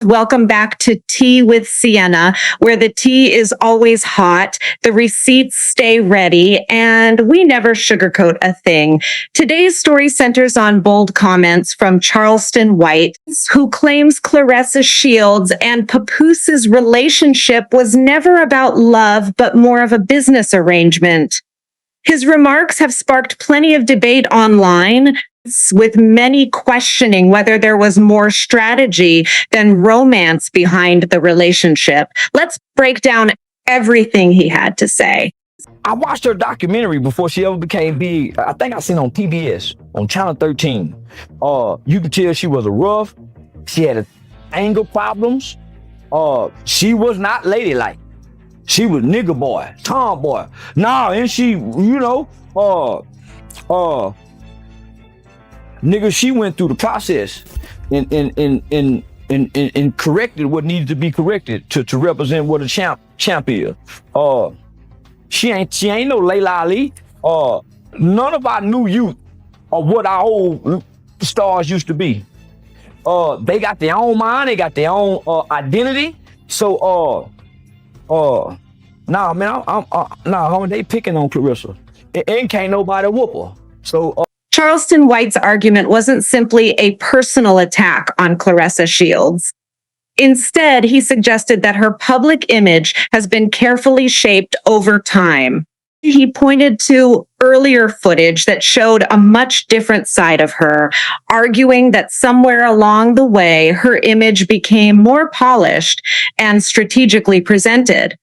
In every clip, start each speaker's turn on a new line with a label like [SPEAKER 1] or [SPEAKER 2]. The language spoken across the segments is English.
[SPEAKER 1] Welcome back to Tea with Sienna, where the tea is always hot, the receipts stay ready, and we never sugarcoat a thing. Today's story centers on bold comments from Charleston White, who claims Claressa Shields and Papoose's relationship was never about love, but more of a business arrangement. His remarks have sparked plenty of debate online, with many questioning whether there was more strategy than romance behind the relationship. Let's break down everything he had to say.
[SPEAKER 2] I watched her documentary before she ever became big. I think I seen on PBS, on Channel 13. You could tell she was a rough. She had anger problems. She was not ladylike. She was nigga boy, tomboy. And she, nigga, she went through the process and corrected what needed to be corrected to represent what a champ is. She ain't no Layla Ali. None of our new youth are what our old stars used to be. They got their own mind, they got their own identity. So they picking on Claressa. And can't nobody whoop her. So
[SPEAKER 1] Charleston White's argument wasn't simply a personal attack on Claressa Shields. Instead, he suggested that her public image has been carefully shaped over time. He pointed to earlier footage that showed a much different side of her, arguing that somewhere along the way, her image became more polished and strategically presented.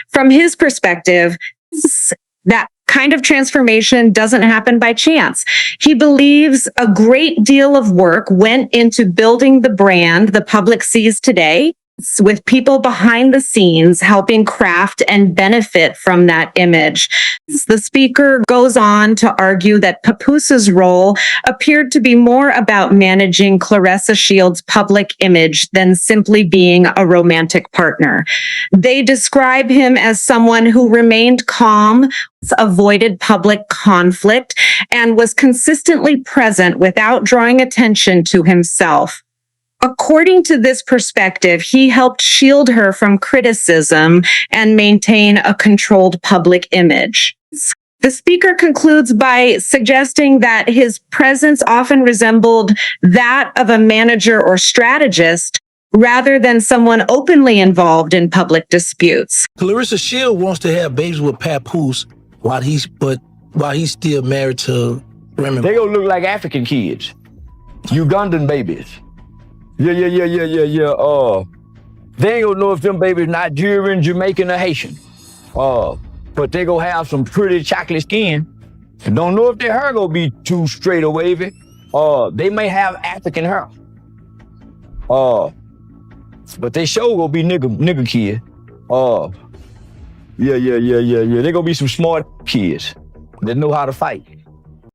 [SPEAKER 1] From his perspective, that kind of transformation doesn't happen by chance. He believes a great deal of work went into building the brand the public sees today, with people behind the scenes helping craft and benefit from that image. The speaker goes on to argue that Papoose's role appeared to be more about managing Claressa Shields' public image than simply being a romantic partner. They describe him as someone who remained calm, avoided public conflict, and was consistently present without drawing attention to himself. According to this perspective, he helped shield her from criticism and maintain a controlled public image. The speaker concludes by suggesting that his presence often resembled that of a manager or strategist rather than someone openly involved in public disputes.
[SPEAKER 3] Claressa Shields wants to have babies with Papoose while he's still married to Remy.
[SPEAKER 2] They gonna look like African kids, Ugandan babies. Yeah. They ain't gonna know if them babies Nigerian, Jamaican, or Haitian. But they gonna have some pretty chocolate skin. And don't know if their hair gonna be too straight or wavy. They may have African hair. But they sure gonna be nigga kid. Yeah. They gonna be some smart kids that know how to fight.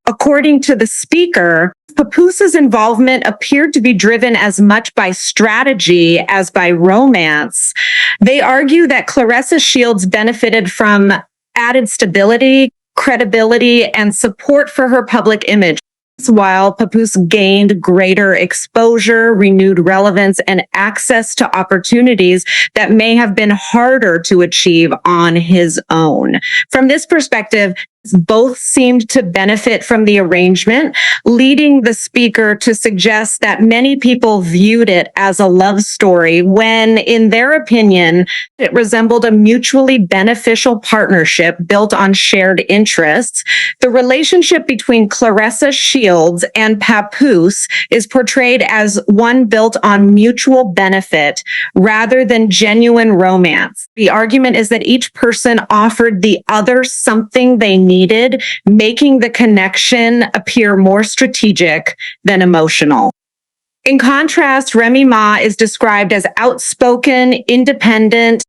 [SPEAKER 1] According to the speaker, Papoose's involvement appeared to be driven as much by strategy as by romance. They argue that Claressa Shields benefited from added stability, credibility, and support for her public image, while Papoose gained greater exposure, renewed relevance, and access to opportunities that may have been harder to achieve on his own. From this perspective, both seemed to benefit from the arrangement, leading the speaker to suggest that many people viewed it as a love story when, in their opinion, it resembled a mutually beneficial partnership built on shared interests. The relationship between Claressa Shields and Papoose is portrayed as one built on mutual benefit rather than genuine romance. The argument is that each person offered the other something they needed, making the connection appear more strategic than emotional. In contrast, Remy Ma is described as outspoken, independent,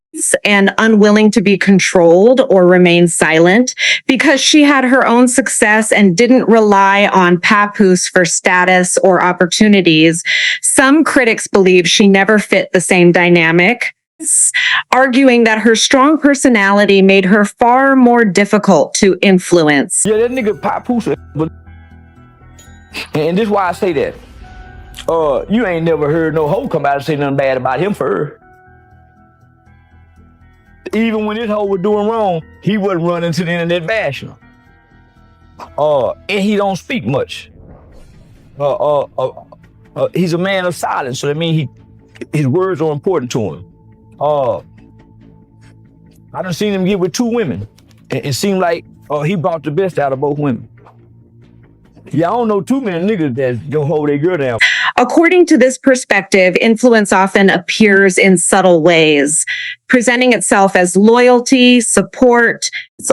[SPEAKER 1] and unwilling to be controlled or remain silent because she had her own success and didn't rely on Papoose for status or opportunities. Some critics believe she never fit the same dynamic, arguing that her strong personality made her far more difficult to influence.
[SPEAKER 2] Yeah, that nigga Papoose, and this is why I say that. You ain't never heard no hoe come out and say nothing bad about him for her. Even when this hoe was doing wrong, he wasn't running to the internet bashing her. And he don't speak much. He's a man of silence, so that means his words are important to him. I done seen him get with 2 women. It seemed like he brought the best out of both women. Yeah, I don't know too many niggas that don't hold their girl down.
[SPEAKER 1] According to this perspective, influence often appears in subtle ways, presenting itself as loyalty, support,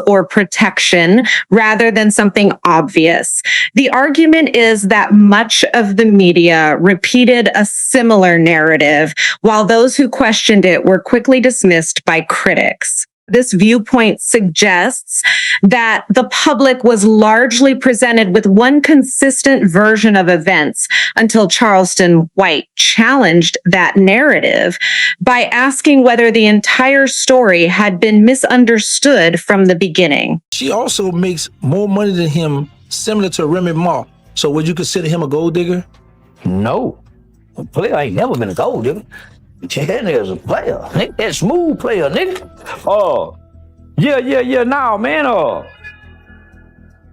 [SPEAKER 1] or protection rather than something obvious. The argument is that much of the media repeated a similar narrative, while those who questioned it were quickly dismissed by critics. This viewpoint suggests that the public was largely presented with one consistent version of events until Charleston White challenged that narrative by asking whether the entire story had been misunderstood from the beginning.
[SPEAKER 3] She also makes more money than him, similar to Remy Ma. So would you consider him a gold digger?
[SPEAKER 2] No. A player ain't never been a gold digger. That nigga's a player. Nigga, that smooth player, nigga. Yeah, now, man,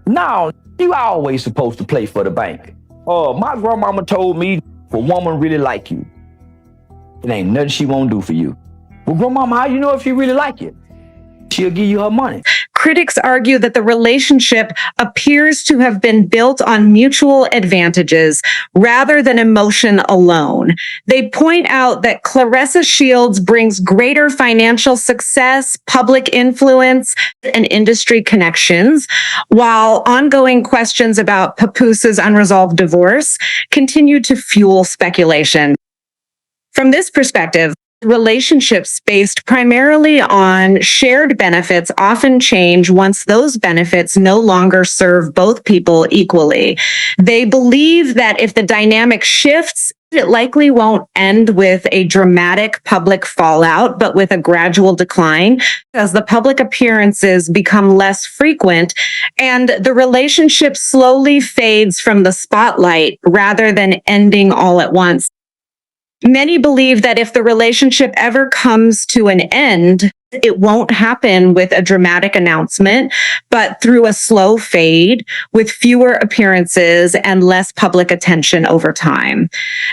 [SPEAKER 2] now, you always supposed to play for the bank. My grandmama told me, if a woman really like you, it ain't nothing she won't do for you. Well, grandmama, how you know if she really like you? She'll give you her money.
[SPEAKER 1] Critics argue that the relationship appears to have been built on mutual advantages rather than emotion alone. They point out that Claressa Shields brings greater financial success, public influence, and industry connections, while ongoing questions about Papoose's unresolved divorce continue to fuel speculation. From this perspective, relationships based primarily on shared benefits often change once those benefits no longer serve both people equally. They believe that if the dynamic shifts, it likely won't end with a dramatic public fallout, but with a gradual decline as the public appearances become less frequent and the relationship slowly fades from the spotlight rather than ending all at once. Many believe that if the relationship ever comes to an end, it won't happen with a dramatic announcement, but through a slow fade with fewer appearances and less public attention over time.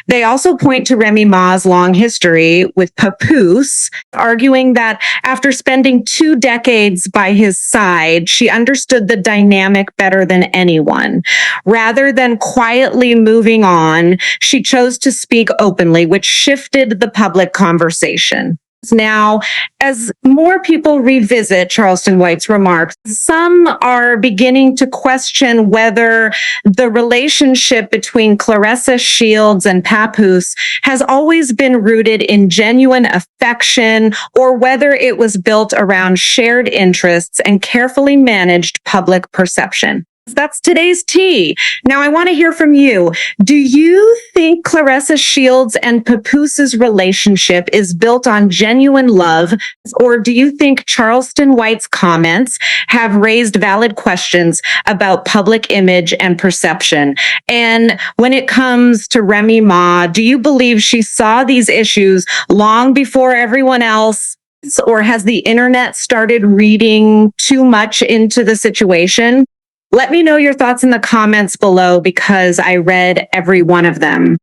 [SPEAKER 1] They also point to Remy Ma's long history with Papoose, arguing that after spending 2 decades by his side, she understood the dynamic better than anyone. Rather than quietly moving on, she chose to speak openly, which shifted the public conversation. Now, as more people revisit Charleston White's remarks, some are beginning to question whether the relationship between Claressa Shields and Papoose has always been rooted in genuine affection or whether it was built around shared interests and carefully managed public perception. That's today's tea. Now, I want to hear from you. Do you think Claressa Shields and Papoose's relationship is built on genuine love, or do you think Charleston White's comments have raised valid questions about public image and perception? And when it comes to Remy Ma, do you believe she saw these issues long before everyone else, or has the internet started reading too much into the situation? Let me know your thoughts in the comments below because I read every one of them.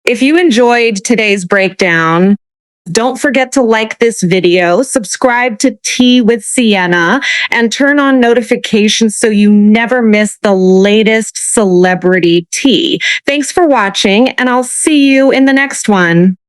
[SPEAKER 1] If you enjoyed today's breakdown, don't forget to like this video, subscribe to Tea with Sienna, and turn on notifications so you never miss the latest celebrity tea. Thanks for watching, and I'll see you in the next one.